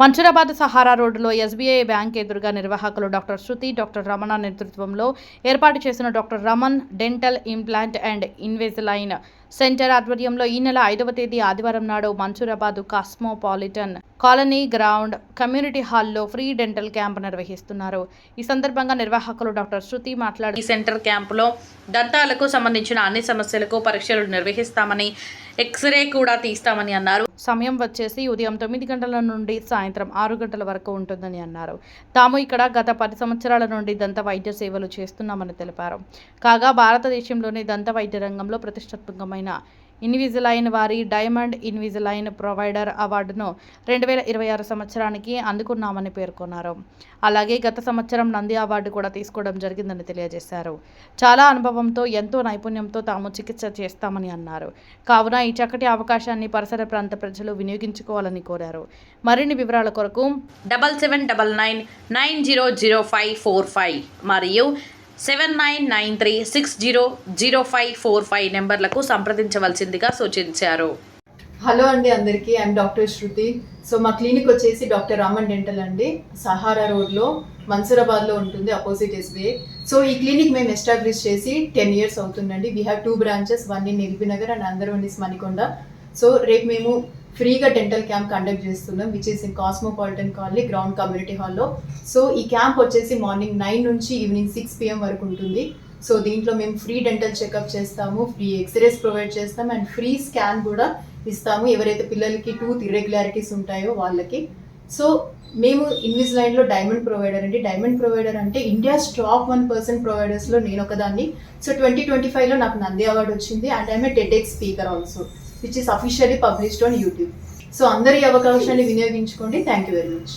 మంచూరాబాద్ Sahara రోడ్డులో SBI bank ఎదురుగా నిర్వాహకులు డాక్టర్ శృతి, డాక్టర్ రమణ నేతృత్వంలో ఏర్పాటు చేసిన doctor Raman dental implant and Invisalign centre ఆధ్వర్యంలో ఈ నెల 5వ తేదీ ఆదివారం నాడు మంచూరాబాద్ కాస్మోపాలిటన్ కాలనీ గ్రౌండ్ కమ్యూనిటీ హాల్లో ఫ్రీ డెంటల్ క్యాంప్ నిర్వహిస్తున్నారు. ఈ సందర్భంగా నిర్వాహకులు డాక్టర్ శృతి మాట్లాడుతూ ఈ సెంటర్ క్యాంపులో దంతాలకు సంబంధించిన అన్ని సమస్యలకు పరీక్షలు నిర్వహిస్తామని, ఎక్స్రే కూడా తీస్తామని అన్నారు. సమయం వచ్చేసి ఉదయం 9 గంటల నుండి సాయంత్రం 6 గంటల వరకు ఉంటుందని అన్నారు. తాము ఇక్కడ గత 10 సంవత్సరాల నుండి దంత వైద్య సేవలు చేస్తున్నామని తెలిపారు. కాగా భారతదేశంలోని దంత వైద్య రంగంలో ప్రతిష్టాత్మకమైన ఇన్విజిలైన్ వారి డైమండ్ ఇన్విజిలైన్ ప్రొవైడర్ అవార్డును 2026 సంవత్సరానికి అందుకున్నామని పేర్కొన్నారు. అలాగే గత సంవత్సరం నంది అవార్డు కూడా తీసుకోవడం జరిగిందని తెలియజేశారు. చాలా అనుభవంతో ఎంతో నైపుణ్యంతో తాము చికిత్స చేస్తామని అన్నారు. కావున ఈ చక్కటి అవకాశాన్ని పరిసర ప్రాంత ప్రజలు వినియోగించుకోవాలని కోరారు. మరిన్ని వివరాల కొరకు 7799900545 మరియు 7993600545 నెంబర్లకు సంప్రదించవలసిందిగా సూచించారు. హలో అండి అందరికీ, ఐఎమ్ డాక్టర్ శృతి. సో మా క్లినిక్ వచ్చేసి డాక్టర్ రమణ్ డెంటల్ అండి, సహారా రోడ్లో మన్సూరాబాద్లో ఉంటుంది, అపోజిట్ ఎస్బీఐ. సో ఈ క్లినిక్ మేము ఎస్టాబ్లిష్ చేసి 10 years అవుతుందండి. We have 2 branches, one in LB Nagar and అందర్ వన్ ఇస్ మణికొండ. సో రేపు మేము ఫ్రీగా డెంటల్ క్యాంప్ కండక్ట్ చేస్తున్నాం, which is in cosmopolitan colony ground community హాల్లో. సో ఈ క్యాంప్ వచ్చేసి మార్నింగ్ 9 నుంచి ఈవినింగ్ 6 PM వరకు ఉంటుంది. సో దీంట్లో మేము ఫ్రీ డెంటల్ చెకప్ చేస్తాము, ఫ్రీ ఎక్స్రేస్ ప్రొవైడ్ చేస్తాం అండ్ ఫ్రీ స్కాన్ కూడా ఇస్తాము ఎవరైతే పిల్లలకి టూత్ ఇర్రెగ్యులారిటీస్ ఉంటాయో వాళ్ళకి. సో మేము ఇన్విజిలైన్లో డైమండ్ ప్రొవైడర్ అండి. డైమండ్ ప్రొవైడర్ అంటే ఇండియా టాప్ 1% ప్రొవైడర్స్లో నేను ఒకదాన్ని. సో 2025లో నాకు నంది అవార్డు వచ్చింది and I'm a TEDx speaker also, which is officially published on YouTube. So అందరి అవకాశాన్ని వినియోగించుకోండి. Thank you very much.